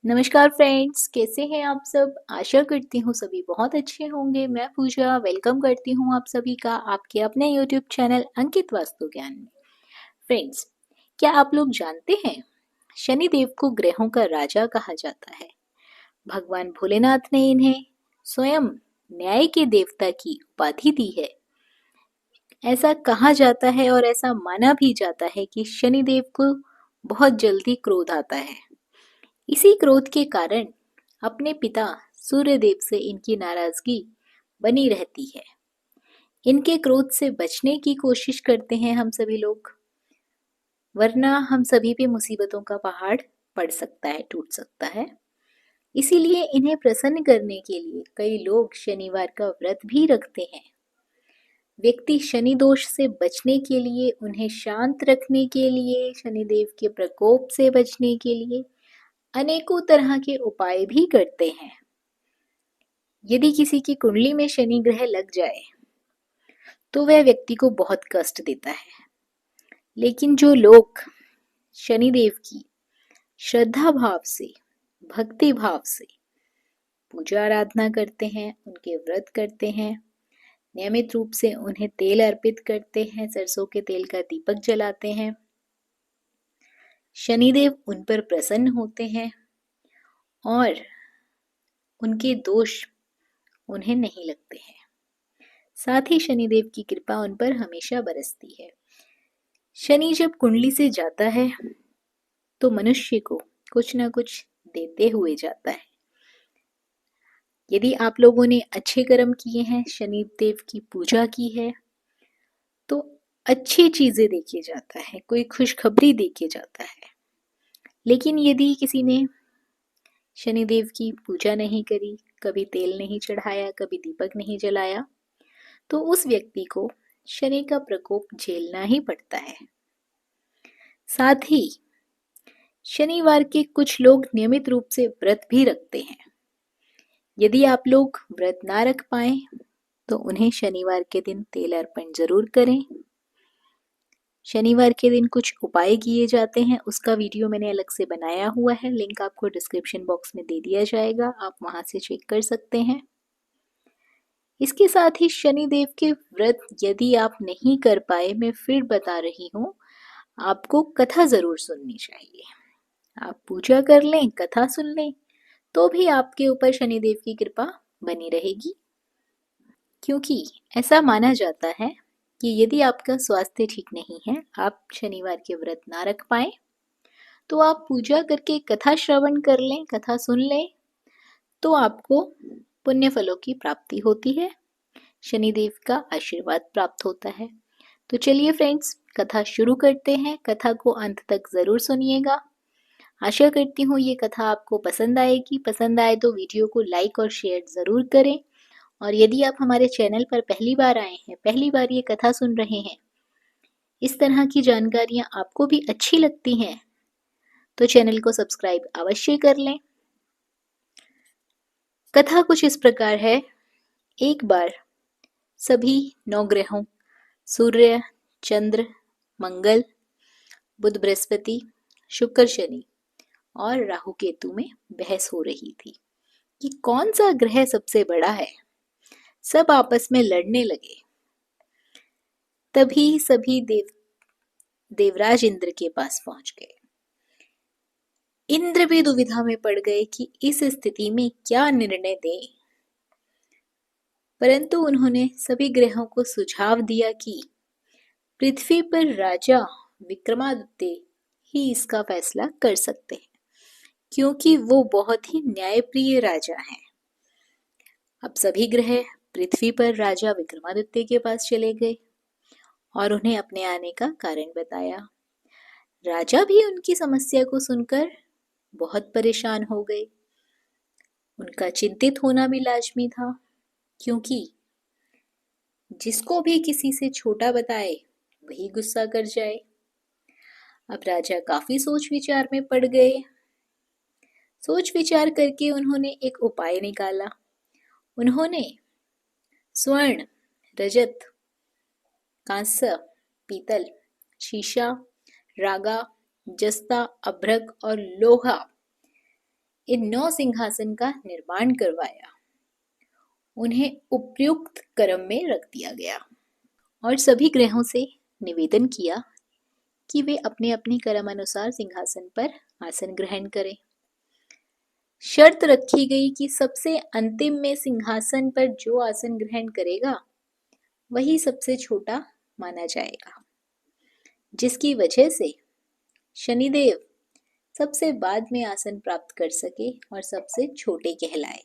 नमस्कार फ्रेंड्स, कैसे हैं आप सब। आशा करती हूँ सभी बहुत अच्छे होंगे। मैं पूजा वेलकम करती हूँ आप सभी का आपके अपने यूट्यूब चैनल अंकित वास्तु ज्ञान में। फ्रेंड्स, क्या आप लोग जानते हैं शनिदेव को ग्रहों का राजा कहा जाता है। भगवान भोलेनाथ ने इन्हें स्वयं न्याय के देवता की उपाधि दी है। ऐसा कहा जाता है और ऐसा माना भी जाता है कि शनिदेव को बहुत जल्दी क्रोध आता है। इसी क्रोध के कारण अपने पिता सूर्यदेव से इनकी नाराजगी बनी रहती है। इनके क्रोध से बचने की कोशिश करते हैं हम सभी लोग, वरना हम सभी पे मुसीबतों का पहाड़ पड़ सकता है, टूट सकता है। इसीलिए इन्हें प्रसन्न करने के लिए कई लोग शनिवार का व्रत भी रखते हैं। व्यक्ति शनि दोष से बचने के लिए, उन्हें शांत रखने के लिए, शनिदेव के प्रकोप से बचने के लिए अनेकों तरह के उपाय भी करते हैं। यदि किसी की कुंडली में शनि ग्रह लग जाए तो वह व्यक्ति को बहुत कष्ट देता है। लेकिन जो लोग शनिदेव की श्रद्धा भाव से, भक्ति भाव से पूजा आराधना करते हैं, उनके व्रत करते हैं, नियमित रूप से उन्हें तेल अर्पित करते हैं, सरसों के तेल का दीपक जलाते हैं, शनिदेव उन पर प्रसन्न होते हैं और उनके दोष उन्हें नहीं लगते हैं। साथ ही शनिदेव की कृपा उन पर हमेशा बरसती है। शनि जब कुंडली से जाता है तो मनुष्य को कुछ ना कुछ देते हुए जाता है। यदि आप लोगों ने अच्छे कर्म किए हैं, शनिदेव की पूजा की है, तो अच्छी चीजें देके जाता है, कोई खुशखबरी देके जाता है। लेकिन यदि किसी ने शनिदेव की पूजा नहीं करी, कभी तेल नहीं चढ़ाया, कभी दीपक नहीं जलाया, तो उस व्यक्ति को शनि का प्रकोप झेलना ही पड़ता है। साथ ही शनिवार के कुछ लोग नियमित रूप से व्रत भी रखते हैं। यदि आप लोग व्रत ना रख पाए तो उन्हें शनिवार के दिन तेल अर्पण जरूर करें। शनिवार के दिन कुछ उपाय किए जाते हैं, उसका वीडियो मैंने अलग से बनाया हुआ है, लिंक आपको डिस्क्रिप्शन बॉक्स में दे दिया जाएगा, आप वहां से चेक कर सकते हैं। इसके साथ ही शनिदेव के व्रत यदि आप नहीं कर पाए, मैं फिर बता रही हूँ, आपको कथा जरूर सुननी चाहिए। आप पूजा कर लें, कथा सुन लें, तो भी आपके ऊपर शनिदेव की कृपा बनी रहेगी। क्योंकि ऐसा माना जाता है कि यदि आपका स्वास्थ्य ठीक नहीं है, आप शनिवार के व्रत ना रख पाए, तो आप पूजा करके कथा श्रवण कर लें, कथा सुन लें, तो आपको पुण्य फलों की प्राप्ति होती है, शनिदेव का आशीर्वाद प्राप्त होता है। तो चलिए फ्रेंड्स, कथा शुरू करते हैं। कथा को अंत तक जरूर सुनिएगा। आशा करती हूँ ये कथा आपको पसंद आएगी। पसंद आए तो वीडियो को लाइक और शेयर जरूर करें। और यदि आप हमारे चैनल पर पहली बार आए हैं, पहली बार ये कथा सुन रहे हैं, इस तरह की जानकारियां आपको भी अच्छी लगती हैं, तो चैनल को सब्सक्राइब अवश्य कर लें। कथा कुछ इस प्रकार है। एक बार सभी 9 ग्रहों सूर्य, चंद्र, मंगल, बुध, बृहस्पति, शुक्र, शनि और राहु केतु में बहस हो रही थी कि कौन सा ग्रह सबसे बड़ा है। सब आपस में लड़ने लगे। तभी सभी देवराज इंद्र के पास पहुंच गए। इंद्र भी दुविधा में पड़ गए कि इस स्थिति में क्या निर्णय दें। परंतु उन्होंने सभी ग्रहों को सुझाव दिया कि पृथ्वी पर राजा विक्रमादित्य ही इसका फैसला कर सकते हैं, क्योंकि वो बहुत ही न्यायप्रिय राजा हैं। अब सभी ग्रह पृथ्वी पर राजा विक्रमादित्य के पास चले गए और उन्हें अपने आने का कारण बताया। राजा भी उनकी समस्या को सुनकर बहुत परेशान हो गए। उनका चिंतित होना भी लाजमी था, क्योंकि जिसको भी किसी से छोटा बताए वही गुस्सा कर जाए। अब राजा काफी सोच विचार में पड़ गए। सोच विचार करके उन्होंने एक उपाय निकाला। उन्होंने स्वर्ण, रजत, कांस्य, पीतल, शीशा, रागा, जस्ता, अभ्रक और लोहा, इन 9 सिंहासन का निर्माण करवाया। उन्हें उपयुक्त क्रम में रख दिया गया और सभी ग्रहों से निवेदन किया कि वे अपने अपने कर्म अनुसार सिंहासन पर आसन ग्रहण करें। शर्त रखी गई कि सबसे अंतिम में सिंहासन पर जो आसन ग्रहण करेगा वही सबसे छोटा माना जाएगा, जिसकी वजह से शनिदेव सबसे बाद में आसन प्राप्त कर सके और सबसे छोटे कहलाए।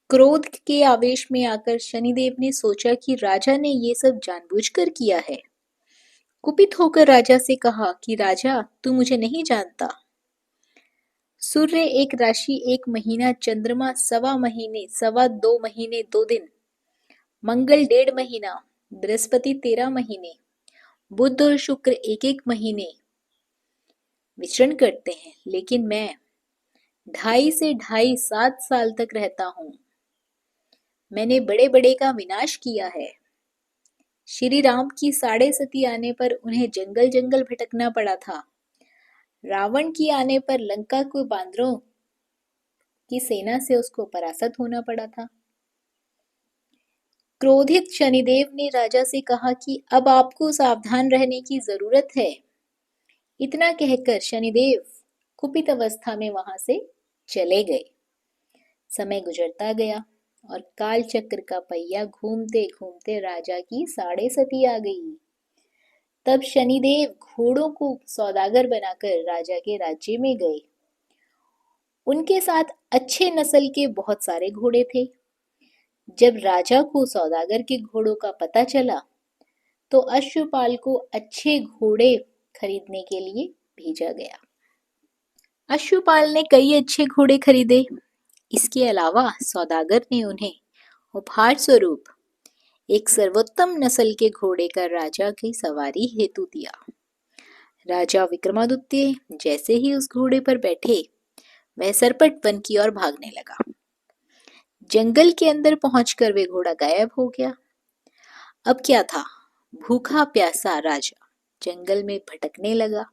क्रोध के आवेश में आकर शनिदेव ने सोचा कि राजा ने ये सब जानबूझकर किया है। कुपित होकर राजा से कहा कि राजा, तू मुझे नहीं जानता। सूर्य 1 राशि 1 महीना, चंद्रमा 1.25 महीने, 2.25 महीने 2 दिन, मंगल 1.5 महीना, बृहस्पति 13 महीने, बुध और शुक्र 1-1 महीने विचरण करते हैं, लेकिन मैं 2.5 से 2.5 7 साल तक रहता हूं। मैंने बड़े बड़े का विनाश किया है। श्री राम की 6.5 आने पर उन्हें जंगल जंगल भटकना पड़ा था। रावण की आने पर लंका को बांदरों की सेना से उसको परास्त होना पड़ा था। क्रोधित शनिदेव ने राजा से कहा कि अब आपको सावधान रहने की जरूरत है। इतना कहकर शनिदेव कुपित अवस्था में वहां से चले गए। समय गुजरता गया और काल चक्र का पहिया घूमते घूमते राजा की 6.5 आ गई। तब शनिदेव घोड़ों को सौदागर बनाकर राजा के राज्य में गए। उनके साथ अच्छे नस्ल के बहुत सारे घोड़े थे। जब राजा को सौदागर के घोड़ों का पता चला तो अश्वपाल को अच्छे घोड़े खरीदने के लिए भेजा गया। अश्वपाल ने कई अच्छे घोड़े खरीदे। इसके अलावा सौदागर ने उन्हें उपहार स्वरूप एक सर्वोत्तम नस्ल के घोड़े का राजा की सवारी हेतु दिया। राजा विक्रमादित्य जैसे ही उस घोड़े पर बैठे, वह सरपट वन की ओर भागने लगा। जंगल के अंदर पहुंचकर वे घोड़ा गायब हो गया। अब क्या था, भूखा प्यासा राजा जंगल में भटकने लगा।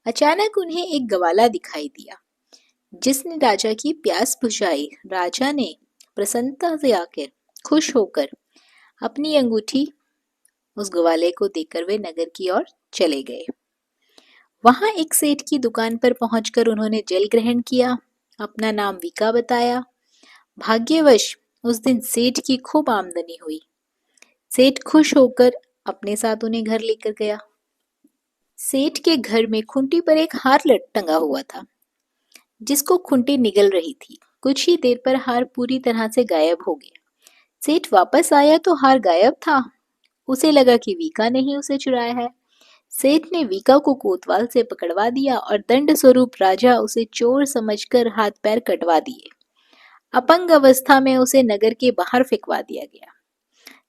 अचानक उन्हें एक ग्वाला दिखाई दिया, जिसने राजा की प्यास बुझाई। राजा ने प्रसन्नता से आकर खुश होकर अपनी अंगूठी उस ग्वाले को देकर वे नगर की ओर चले गए। वहां एक सेठ की दुकान पर पहुंचकर उन्होंने जल ग्रहण किया। अपना नाम विका बताया। भाग्यवश उस दिन सेठ की खूब आमदनी हुई। सेठ खुश होकर अपने साथ उन्हें घर लेकर गया। सेठ के घर में खूंटी पर एक हार टंगा हुआ था, जिसको खूंटी निगल रही थी। कुछ ही देर पर हार पूरी तरह से गायब हो गया। सेठ वापस आया तो हार गायब था। उसे लगा कि वीका ने ही उसे चुराया है। सेठ ने वीका को कोतवाल से पकड़वा दिया और दंड स्वरूप राजा उसे चोर समझकर हाथ पैर कटवा दिए। अपंग अवस्था में उसे नगर के बाहर फेंकवा दिया गया।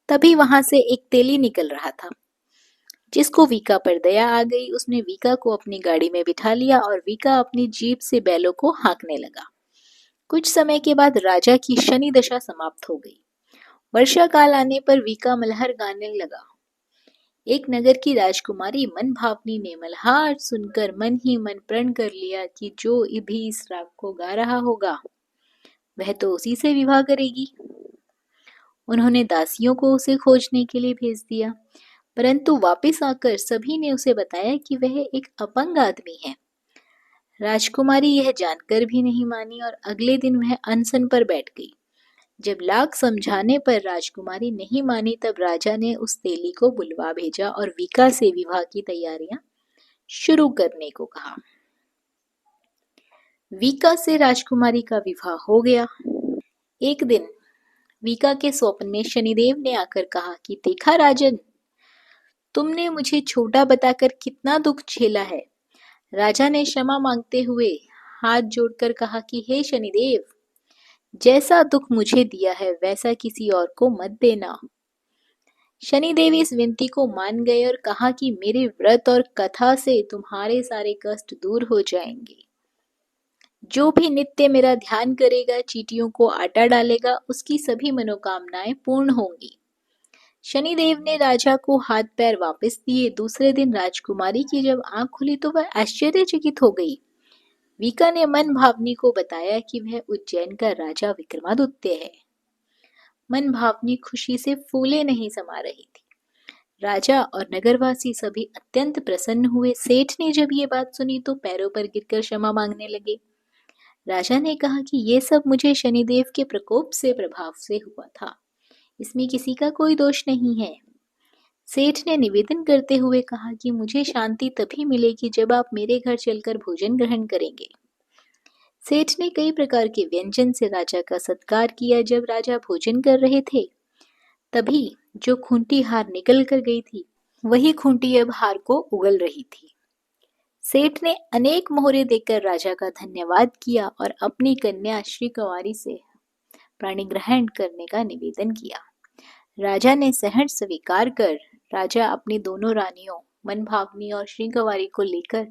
तभी वहां से एक तेली निकल रहा था, जिसको वीका पर दया आ गई। उसने वीका को अपनी गाड़ी में बिठा लिया और वीका अपनी जीप से बैलों को हाँकने लगा। कुछ समय के बाद राजा की शनि दशा समाप्त हो गई। वर्षा काल आने पर वीका मल्हार गाने लगा। एक नगर की राजकुमारी मन भावनी ने मल्हार सुनकर मन ही मन प्रण कर लिया कि जो भी इस राग को गा रहा होगा वह तो उसी से विवाह करेगी। उन्होंने दासियों को उसे खोजने के लिए भेज दिया, परंतु वापस आकर सभी ने उसे बताया कि वह एक अपंग आदमी है। राजकुमारी यह जानकर भी नहीं मानी और अगले दिन वह अनशन पर बैठ गई। जब लाख समझाने पर राजकुमारी नहीं मानी, तब राजा ने उस तेली को बुलवा भेजा और वीका से विवाह की तैयारियां शुरू करने को कहा। वीका से राजकुमारी का विवाह हो गया। एक दिन वीका के स्वप्न में शनिदेव ने आकर कहा कि देखा राजन, तुमने मुझे छोटा बताकर कितना दुख झेला है। राजा ने क्षमा मांगते हुए हाथ जोड़कर कहा कि हे शनिदेव, जैसा दुख मुझे दिया है वैसा किसी और को मत देना। शनिदेव इस विनती को मान गए और कहा कि मेरे व्रत और कथा से तुम्हारे सारे कष्ट दूर हो जाएंगे। जो भी नित्य मेरा ध्यान करेगा, चींटियों को आटा डालेगा, उसकी सभी मनोकामनाएं पूर्ण होंगी। शनिदेव ने राजा को हाथ पैर वापस दिए। दूसरे दिन राजकुमारी की जब आंख खुली तो वह आश्चर्यचकित हो गई। वीका ने मन भावनी को बताया कि वह उज्जैन का राजा विक्रमादित्य है। मन भावनी खुशी से फूले नहीं समा रही थी। राजा और नगरवासी सभी अत्यंत प्रसन्न हुए। सेठ ने जब ये बात सुनी तो पैरों पर गिरकर क्षमा मांगने लगे। राजा ने कहा कि ये सब मुझे शनिदेव के प्रकोप से प्रभाव से हुआ था, इसमें किसी का कोई दोष नहीं है। सेठ ने निवेदन करते हुए कहा कि मुझे शांति तभी मिलेगी जब आप मेरे घर चलकर भोजन ग्रहण करेंगे। सेठ ने कई प्रकार के व्यंजन से राजा का सत्कार किया। जब राजा भोजन कर रहे थे तभी जो खूंटी हार निकल कर गई थी, वही खूंटी अब हार को उगल रही थी। सेठ ने अनेक मोहरे देकर राजा का धन्यवाद किया और अपनी कन्या श्री कुंवारी से प्राणी ग्रहण करने का निवेदन किया। राजा ने सहर्ष स्वीकार कर राजा अपनी दोनों रानियों मनभावनी और श्री कुंवारी को लेकर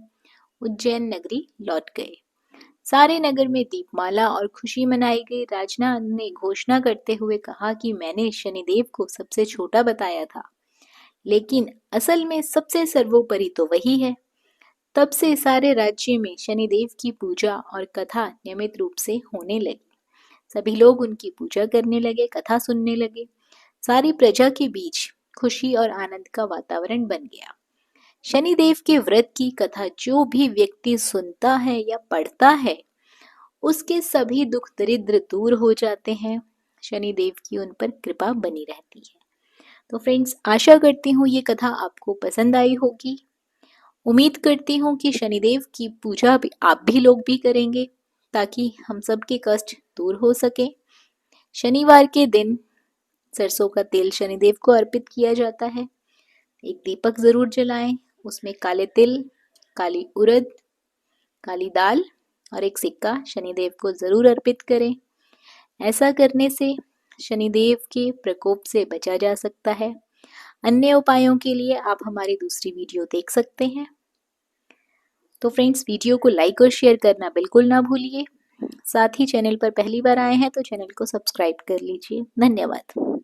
उज्जैन नगरी लौट गए। सारे नगर में दीपमाला और खुशी मनाई गई। राजा ने घोषणा करते हुए कहा कि मैंने शनिदेव को सबसे छोटा बताया था, लेकिन असल में सबसे सर्वोपरि तो वही है। तब से सारे राज्य में शनिदेव की पूजा और कथा नियमित रूप से होने लगी। सभी लोग उनकी पूजा करने लगे, कथा सुनने लगे। सारी प्रजा के बीच खुशी और आनंद का वातावरण बन गया। शनिदेव के व्रत की कथा जो भी व्यक्ति सुनता है या पढ़ता है, उसके सभी दुख दरिद्र दूर हो जाते हैं। शनिदेव की उन पर कृपा बनी रहती है। तो फ्रेंड्स, आशा करती हूँ ये कथा आपको पसंद आई होगी। उम्मीद करती हूँ कि शनिदेव की पूजा भी आप भी लोग भी करेंगे ताकि हम सब के कष्ट दूर हो सके। शनिवार के दिन सरसों का तेल शनिदेव को अर्पित किया जाता है। एक दीपक जरूर जलाएं, उसमें काले तिल, काली उड़द, काली दाल और एक सिक्का शनिदेव को जरूर अर्पित करें। ऐसा करने से शनिदेव के प्रकोप से बचा जा सकता है। अन्य उपायों के लिए आप हमारी दूसरी वीडियो देख सकते हैं। तो फ्रेंड्स, वीडियो को लाइक और शेयर करना बिल्कुल ना भूलिए। साथ ही चैनल पर पहली बार आए हैं तो चैनल को सब्सक्राइब कर लीजिए। धन्यवाद।